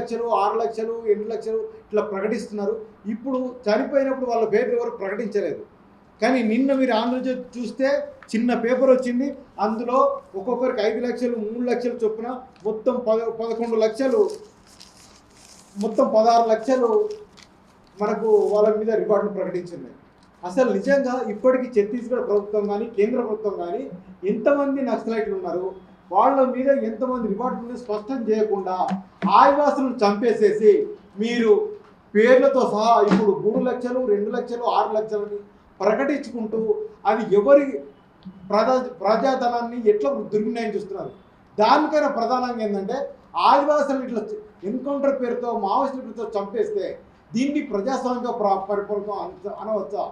లక్షలు 6 లక్షలు 8 లక్షలు ఇట్లా ప్రకటిస్తున్నారు. ఇప్పుడు చనిపోయినప్పుడు వాళ్ళ పేర్లు ఎవరు ప్రకటించలేదు. కానీ నిన్న మీరు ఆంధ్రజ్యోతి చూస్తే చిన్న పేపర్ వచ్చింది. అందులో ఒక్కొక్కరికి 5 లక్షలు 3 లక్షలు చొప్పున మొత్తం 11 లక్షలు, మొత్తం 16 లక్షలు మనకు వాళ్ళ మీద రివార్డులు ప్రకటించింది. అసలు నిజంగా ఇప్పటికీ ఛత్తీస్గఢ్ ప్రభుత్వం కానీ కేంద్ర ప్రభుత్వం కానీ ఎంతమంది నక్సలైట్లు ఉన్నారు, వాళ్ళ మీద ఎంతమంది రివార్డులు స్పష్టం చేయకుండా ఆదివాసులను చంపేసేసి మీరు పేర్లతో సహా ఇప్పుడు 3 లక్షలు 2 లక్షలు 6 లక్షలని ప్రకటించుకుంటూ అది ఎవరి ప్రజాధనాన్ని ఎట్లా దుర్వినియోగం చేస్తున్నారు. దానికైనా ప్రధానంగా ఏంటంటే ఆదివాసులను ఇట్లా ఎన్కౌంటర్ పేరుతో మావోయిస్టుల పేరుతో చంపేస్తే దీన్ని ప్రజాస్వామ్య పరిపాలన అనవచ్చా?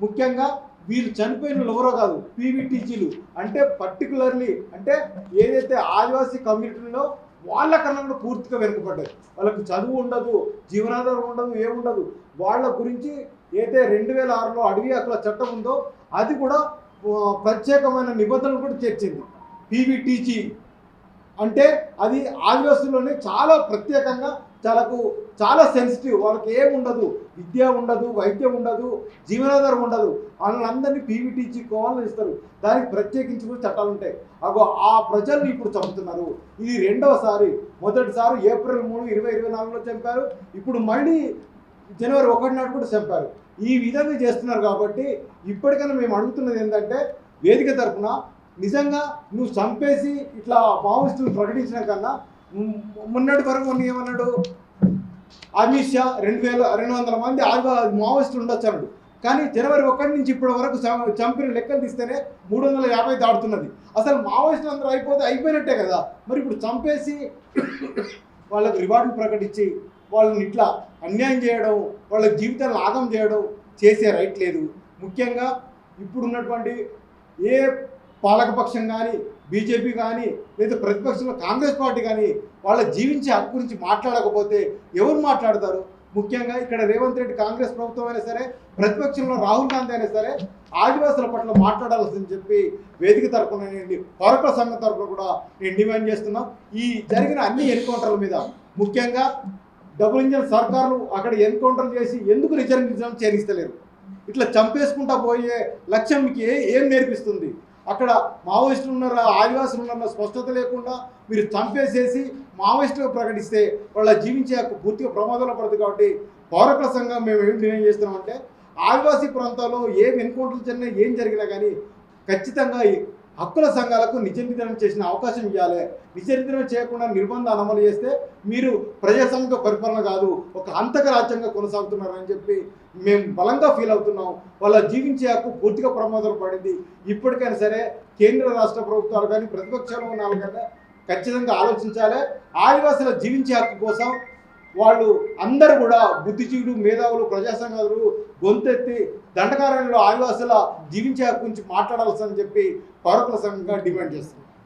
ముఖ్యంగా వీళ్ళు చనిపోయిన ఎవరో కాదు, పీవీటీజీలు అంటే పర్టికులర్లీ అంటే ఏదైతే ఆదివాసీ కమ్యూనిటీలో వాళ్ళకన్నా కూడా పూర్తిగా వెనుకబడ్డాయి. వాళ్ళకి చదువు ఉండదు, జీవనాధారం ఉండదు, ఏముండదు. వాళ్ళ గురించి ఏదైతే 2006లో అడవి హక్కుల చట్టం ఉందో అది కూడా ప్రత్యేకమైన నిబంధనలు కూడా చేర్చింది. పీవీటీజీ అంటే అది ఆదివాసుల్లోనే చాలా ప్రత్యేకంగా చాలా సెన్సిటివ్. వాళ్ళకి ఏముండదు, విద్య ఉండదు, వైద్యం ఉండదు, జీవనాధారం ఉండదు. వాళ్ళందరినీ పీవీటీజీ కోవాలని ఇస్తారు. దానికి ప్రత్యేకించి కూడా చట్టాలు ఉంటాయి. ఆ ప్రజల్ని ఇప్పుడు చంపుతున్నారు. ఇది రెండవసారి. మొదటిసారి ఏప్రిల్ 3, 2024లో చంపారు. ఇప్పుడు మళ్ళీ జనవరి 1 నాడు కూడా చంపారు. ఈ విధంగా చేస్తున్నారు. కాబట్టి ఇప్పటికైనా మేము అడుగుతున్నది ఏంటంటే వేదిక తరఫున నిజంగా నువ్వు చంపేసి ఇట్లా మావోయిస్టులు ప్రకటించిన కన్నా మొన్నటి వరకు ఏమన్నాడు అమిత్ షా 200 మంది మావోయిస్టులు ఉండొచ్చు అన్నాడు. కానీ జనవరి 1 నుంచి ఇప్పటి వరకు చంపిన లెక్కలు తీస్తేనే 350 దాటుతున్నది. అసలు మావోయిస్టులు అందరూ అయిపోయినట్టే కదా. మరి ఇప్పుడు చంపేసి వాళ్ళకి రివార్డులు ప్రకటించి వాళ్ళని ఇట్లా అన్యాయం చేయడం, వాళ్ళ జీవితాలను ఆగం చేయడం చేసే రైట్ లేదు. ముఖ్యంగా ఇప్పుడున్నటువంటి ఏ పాలకపక్షం కానీ బీజేపీ కానీ లేదా ప్రతిపక్షంలో కాంగ్రెస్ పార్టీ కానీ వాళ్ళ జీవించే హక్కు గురించి మాట్లాడకపోతే ఎవరు మాట్లాడతారు? ముఖ్యంగా ఇక్కడ రేవంత్ రెడ్డి కాంగ్రెస్ ప్రభుత్వం అయినా సరే, ప్రతిపక్షంలో రాహుల్ గాంధీ అయినా సరే ఆదివాసుల పట్ల మాట్లాడాల్సిందని చెప్పి వేదిక తరఫున పౌరకుల సంఘం తరఫున కూడా నేను డిమాండ్ చేస్తున్నాం. ఈ జరిగిన అన్ని ఎన్కౌంటర్ల మీద ముఖ్యంగా డబుల్ ఇంజన్ సర్కారులు అక్కడ ఎన్కౌంటర్ చేసి ఎందుకు రిజర్వ్ చేయిస్తలేరు? ఇట్లా చంపేసుకుంటా పోయే లక్ష్యం మీకు ఏం నేర్పిస్తుంది? అక్కడ మావోయిస్టులు ఉన్నారా ఆదివాసులు ఉన్నారన్న స్పష్టత లేకుండా మీరు చంపేసేసి మావోయిస్టుగా ప్రకటిస్తే వాళ్ళ జీవించే హక్కు పూర్తిగా ప్రమాదంలో పడుతుంది. కాబట్టి పౌరకుల సంఘం మేము ఏం డిమాండ్ చేస్తున్నామంటే ఆదివాసీ ప్రాంతాల్లో ఏం ఎన్కౌంటర్లు జరిగినా ఏం జరిగినా కానీ ఖచ్చితంగా హక్కుల సంఘాలకు నిజ నిర్ధారణ చేసిన అవకాశం ఇవ్వాలి. నిజ నిర్ధారణ చేయకుండా నిర్బంధాలు అమలు చేస్తే మీరు ప్రజాస్వామిక పరిపాలన కాదు, ఒక అంతక రాజ్యంగా కొనసాగుతున్నారని చెప్పి మేము బలంగా ఫీల్ అవుతున్నాం. వాళ్ళ జీవించే హక్కు పూర్తిగా ప్రమాదంలో పడింది. ఇప్పటికైనా సరే కేంద్ర రాష్ట్ర ప్రభుత్వాలు కానీ ప్రతిపక్షంలో ఉన్న వాళ్ళు కానీ ఖచ్చితంగా ఆలోచించాలి. ఆదివాసుల జీవించే హక్కు కోసం వాళ్ళు అందరూ కూడా బుద్ధిజీవులు, మేధావులు, ప్రజా సంఘాలు గొంతెత్తి దండకారణ్యంలో ఆదివాసుల జీవించే హక్కు గురించి మాట్లాడాల్సిందని చెప్పి పౌరకుల సంఘంగా డిమాండ్ చేస్తున్నారు.